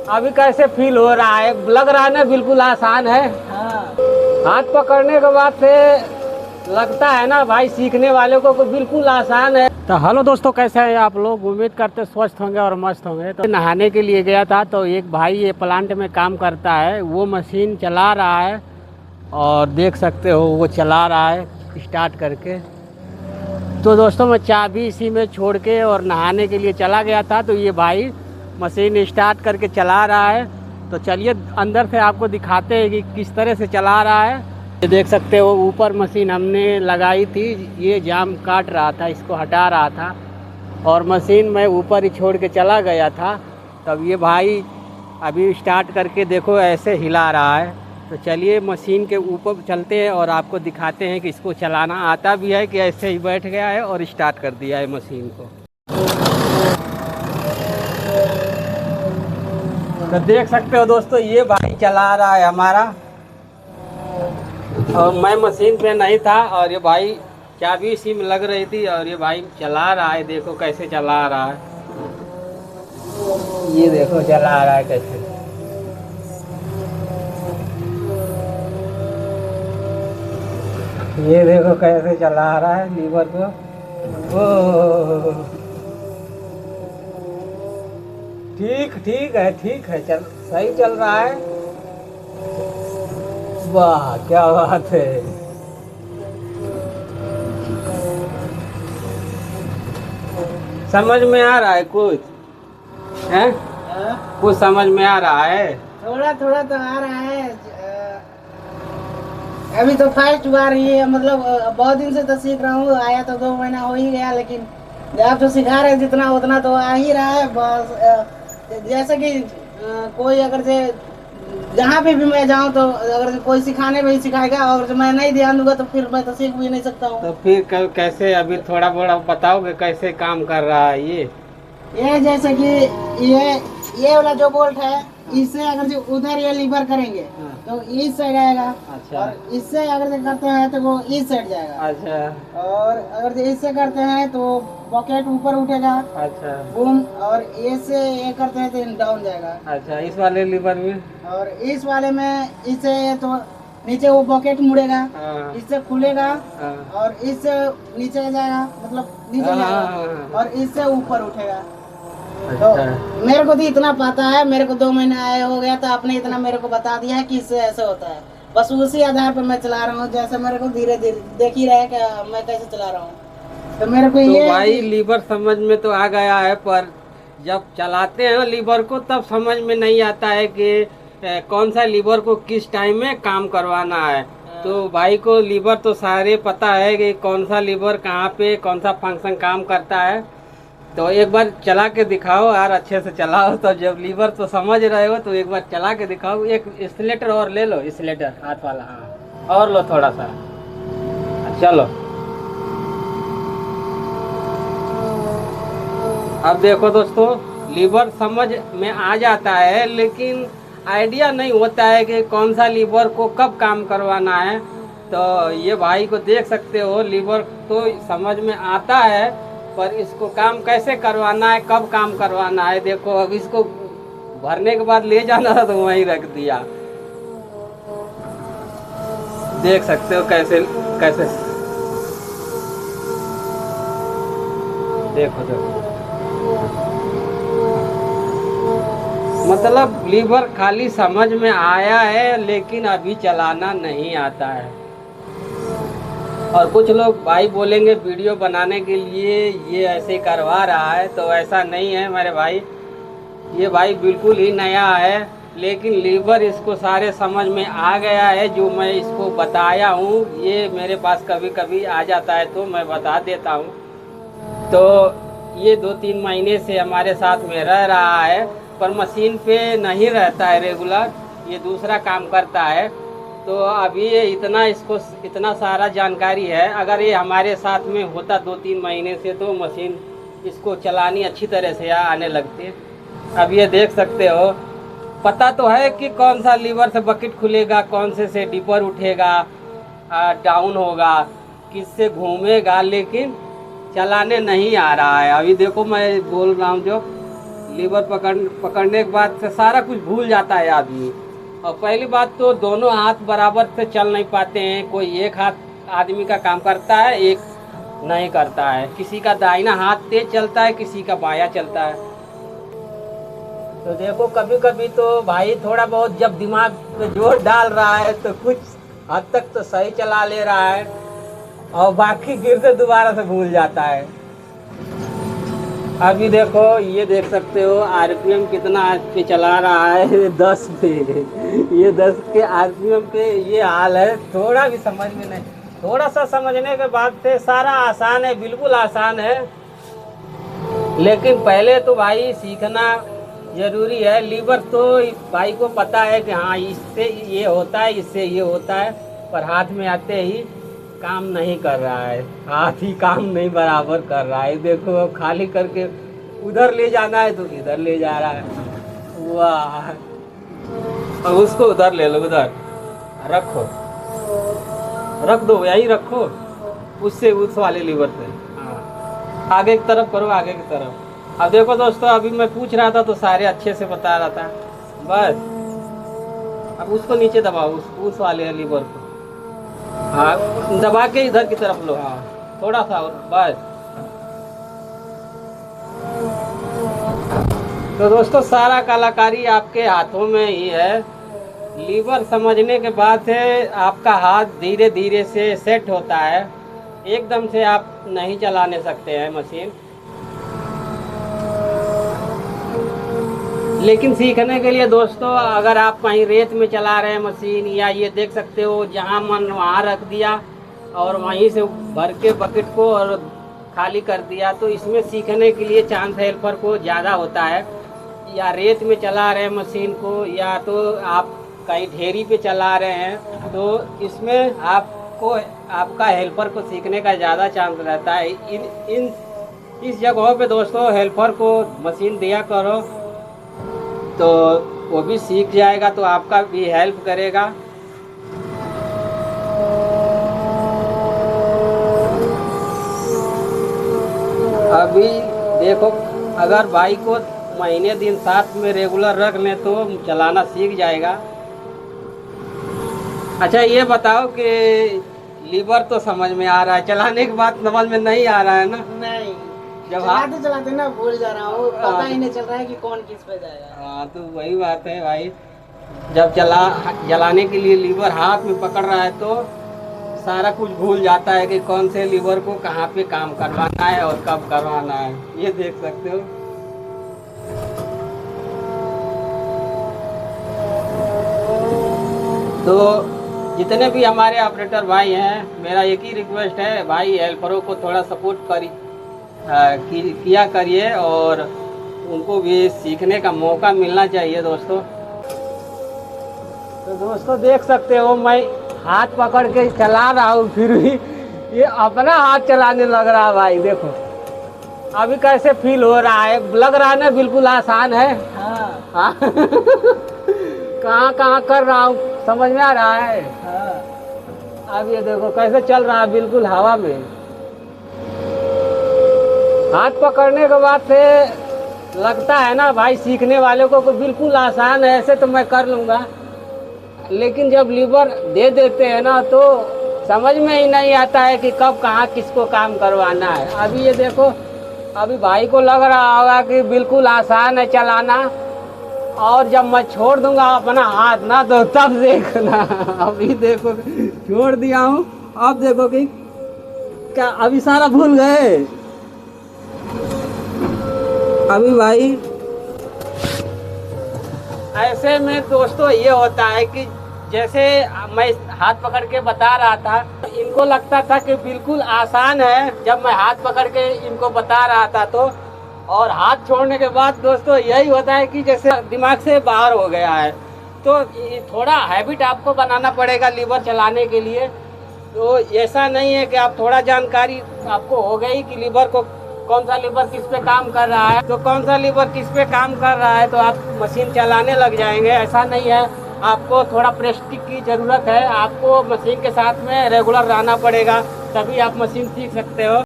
अभी कैसे फील हो रहा है? लग रहा है ना बिल्कुल आसान है। हाँ। हाथ पकड़ने के बाद से लगता है ना भाई सीखने वाले को बिल्कुल आसान है। तो हेलो दोस्तों, कैसे हैं आप लोग? उम्मीद करते स्वस्थ होंगे और मस्त होंगे। तो नहाने के लिए गया था तो एक भाई ये प्लांट में काम करता है, वो मशीन चला रहा है और देख सकते हो वो चला रहा है स्टार्ट करके। तो दोस्तों मैं चाबी इसी में छोड़ के और नहाने के लिए चला गया था, तो ये भाई मशीन स्टार्ट करके चला रहा है। तो चलिए अंदर से आपको दिखाते हैं कि किस तरह से चला रहा है। ये देख सकते हो ऊपर मशीन हमने लगाई थी, ये जाम काट रहा था, इसको हटा रहा था और मशीन मैं ऊपर ही छोड़ के चला गया था। तब ये भाई अभी स्टार्ट करके देखो ऐसे हिला रहा है। तो चलिए मशीन के ऊपर चलते हैं और आपको दिखाते हैं कि इसको चलाना आता भी है कि ऐसे ही बैठ गया है और स्टार्ट कर दिया है मशीन को। तो देख सकते हो दोस्तों ये भाई चला रहा है हमारा, और मैं मशीन पे नहीं था और ये भाई चाबी इसी में लग रही थी और ये भाई चला रहा है। देखो कैसे चला रहा है, ये देखो चला रहा है कैसे। ये देखो कैसे चला रहा है लीवर को। ओ ठीक है, चल सही चल रहा है। वाह क्या बात है। समझ में आ रहा है कुछ? है कुछ समझ में आ रहा है? थोड़ा थोड़ा तो आ रहा है। अभी तो फर्स्ट बार ये मतलब बहुत दिन से तो सीख रहा हूँ। आया तो 2 महीना हो ही गया, लेकिन आप जो सिखा रहे हैं जितना उतना तो आ ही रहा है। बस जैसे कि कोई अगर से जहाँ पे भी मैं जाऊँ तो अगर कोई सिखाने में ही सिखाएगा और जो मैं नहीं ध्यान दूंगा तो फिर मैं तो सीख भी नहीं सकता हूँ। तो फिर कैसे अभी थोड़ा बड़ा बताओगे कैसे काम कर रहा है ये जैसे कि ये वाला जो बोल्ट है, इससे अगर जो उधर ये लीवर करेंगे तो इस साइड आएगा। अच्छा। और इससे अगर जो करते हैं तो वो इस साइड जाएगा। अच्छा। और अगर जो इससे करते हैं तो पॉकेट ऊपर उठेगा। अच्छा। बूम। और इससे ये करते हैं तो डाउन जाएगा। अच्छा, इस वाले लीवर में? और इस वाले में इससे तो नीचे वो पॉकेट मुड़ेगा, इससे खुलेगा और इससे नीचे जाएगा, मतलब नीचे जाएगा और इससे ऊपर उठेगा। तो मेरे को भी इतना पता है, मेरे को 2 महीना आया हो गया तो आपने इतना मेरे को बता दिया है कि इससे ऐसे होता है। बस उसी आधार पर मैं चला रहा हूँ, जैसे मेरे को धीरे धीरे देख ही रहे कि मैं कैसे चला रहा हूँ। तो मेरे को ये भाई लीवर समझ में तो आ गया है, पर जब चलाते हैं लीवर को तब समझ में नहीं आता है कि कौन सा लीवर को किस टाइम में काम करवाना है। तो भाई को लीवर तो सारे पता है कि कौन सा लीवर कहाँ पे कौन सा फंक्शन काम करता है। तो एक बार चला के दिखाओ यार, अच्छे से चलाओ। तो जब लीवर तो समझ रहे हो तो एक बार चला के दिखाओ। एक स्लेटर और ले लो, स्लेटर हाथ वाला। हाँ और लो थोड़ा सा। चलो अब देखो दोस्तों लीवर समझ में आ जाता है, लेकिन आइडिया नहीं होता है कि कौन सा लीवर को कब काम करवाना है। तो ये भाई को देख सकते हो लीवर तो समझ में आता है, पर इसको काम कैसे करवाना है, कब काम करवाना है। देखो अब इसको भरने के बाद ले जाना था तो वहीं रख दिया। देख सकते हो कैसे कैसे। देखो मतलब लीवर खाली समझ में आया है, लेकिन अभी चलाना नहीं आता है। और कुछ लोग भाई बोलेंगे वीडियो बनाने के लिए ये ऐसे करवा रहा है, तो ऐसा नहीं है मेरे भाई। ये भाई बिल्कुल ही नया है, लेकिन लीवर इसको सारे समझ में आ गया है। जो मैं इसको बताया हूँ ये मेरे पास कभी कभी आ जाता है तो मैं बता देता हूँ। तो ये 2-3 महीने से हमारे साथ में रह रहा है, पर मशीन पे नहीं रहता है रेगुलर, ये दूसरा काम करता है। तो अभी ये इतना सारा जानकारी है। अगर ये हमारे साथ में होता 2-3 महीने से तो मशीन इसको चलानी अच्छी तरह से आने लगती। अब ये देख सकते हो पता तो है कि कौन सा लीवर से बकेट खुलेगा, कौन से डिपर उठेगा, डाउन होगा, किससे घूमेगा, लेकिन चलाने नहीं आ रहा है। अभी देखो मैं बोल रहा हूँ जो लीवर पकड़ने के बाद से सारा कुछ भूल जाता है आदमी। और पहली बात तो दोनों हाथ बराबर से चल नहीं पाते हैं, कोई एक हाथ आदमी का काम करता है, एक नहीं करता है। किसी का दाहिना हाथ तेज चलता है, किसी का बायां चलता है। तो देखो कभी कभी तो भाई थोड़ा बहुत जब दिमाग पे जोर डाल रहा है तो कुछ हद तक तो सही चला ले रहा है, और बाकी गिरते दोबारा से भूल जाता है। अभी देखो ये देख सकते हो आरपीएम कितना पे चला रहा है, 10 पे। ये 10 के आरपीएम पे ये हाल है। थोड़ा भी समझ में नहीं, थोड़ा सा समझने के बाद से सारा आसान है, बिल्कुल आसान है। लेकिन पहले तो भाई सीखना जरूरी है। लीवर तो भाई को पता है कि हाँ इससे ये होता है, इससे ये होता है, पर हाथ में आते ही काम नहीं कर रहा है, हाथ ही काम नहीं बराबर कर रहा है। देखो अब खाली करके उधर ले जाना है तो इधर ले जा रहा है। वाह, अब उसको उधर ले लो, उधर रखो, रख दो, यही रखो, उससे उस वाले लीवर से। हाँ, आगे की तरफ करो, आगे की तरफ। अब देखो दोस्तों, अभी मैं पूछ रहा था तो सारे अच्छे से बता रहा था। बस अब उसको नीचे दबाओ, उस वाले लीवर को। हाँ, दबा के इधर की तरफ लो। हाँ, थोड़ा सा और, बस। तो दोस्तों सारा कलाकारी आपके हाथों में ही है। लीवर समझने के बाद से आपका हाथ धीरे धीरे से सेट होता है, एकदम से आप नहीं चलाने सकते हैं मशीन। लेकिन सीखने के लिए दोस्तों, अगर आप कहीं रेत में चला रहे हैं मशीन, या ये देख सकते हो जहाँ मन वहाँ रख दिया और वहीं से भर के बकेट को और खाली कर दिया, तो इसमें सीखने के लिए चांस हेल्पर को ज़्यादा होता है। या रेत में चला रहे हैं मशीन को, या तो आप कहीं ढेरी पे चला रहे हैं, तो इसमें आपको आपका हेल्पर को सीखने का ज़्यादा चांस रहता है। इस जगहों पे दोस्तों हेल्पर को मशीन दिया करो, तो वो भी सीख जाएगा, तो आपका भी हेल्प करेगा। अभी देखो, अगर बाइक को महीने दिन साथ में रेगुलर रख लें तो चलाना सीख जाएगा। अच्छा ये बताओ कि लीवर तो समझ में आ रहा है, चलाने के बाद समझ में नहीं आ रहा है ना? नहीं, जब चलाते चलाते ना भूल जा रहा हूँ, पता ही नहीं चल रहा है कि कौन किस पे जाएगा। हाँ, तो वही बात है भाई, जब जलाने के लिए लीवर हाथ में पकड़ रहा है तो सारा कुछ भूल जाता है कि कौन से लीवर को कहाँ पे काम करवाना है और कब करवाना है। ये देख सकते हो। तो जितने भी हमारे ऑपरेटर भाई हैं, मेरा एक ही रिक्वेस्ट है भाई, हेल्परों को थोड़ा सपोर्ट किया करिए, और उनको भी सीखने का मौका मिलना चाहिए दोस्तों। तो दोस्तों देख सकते हो, मैं हाथ पकड़ के चला रहा हूँ, फिर भी ये अपना हाथ चलाने लग रहा है भाई। देखो अभी कैसे फील हो रहा है, लग रहा है ना बिल्कुल आसान है। हाँ। कहाँ कहाँ कर रहा हूँ, समझ में आ रहा है। हाँ। अब ये देखो कैसे चल रहा है, बिल्कुल हवा में। हाथ पकड़ने के बाद से लगता है ना भाई सीखने वाले को बिल्कुल आसान है, ऐसे तो मैं कर लूँगा। लेकिन जब लीवर दे देते हैं ना तो समझ में ही नहीं आता है कि कब कहाँ किसको काम करवाना है। अभी ये देखो, अभी भाई को लग रहा होगा कि बिल्कुल आसान है चलाना, और जब मैं छोड़ दूंगा अपना हाथ ना तो तब देखना। अभी देखो छोड़ दिया हूँ, अब देखो कि क्या अभी सारा भूल गए। अभी भाई ऐसे में दोस्तों ये होता है कि जैसे मैं हाथ पकड़ के बता रहा था, इनको लगता था कि बिल्कुल आसान है जब मैं हाथ पकड़ के इनको बता रहा था, तो और हाथ छोड़ने के बाद दोस्तों यही होता है कि जैसे दिमाग से बाहर हो गया है। तो थोड़ा हैबिट आपको बनाना पड़ेगा लीवर चलाने के लिए। तो ऐसा नहीं है कि आप थोड़ा जानकारी आपको हो गई कि लीवर को कौन सा लीवर किस पे काम कर रहा है, तो कौन सा लीवर किस पे काम कर रहा है तो आप मशीन चलाने लग जाएंगे, ऐसा नहीं है। आपको थोड़ा प्रैक्टिस की ज़रूरत है, आपको मशीन के साथ में रेगुलर रहना पड़ेगा, तभी आप मशीन सीख सकते हो।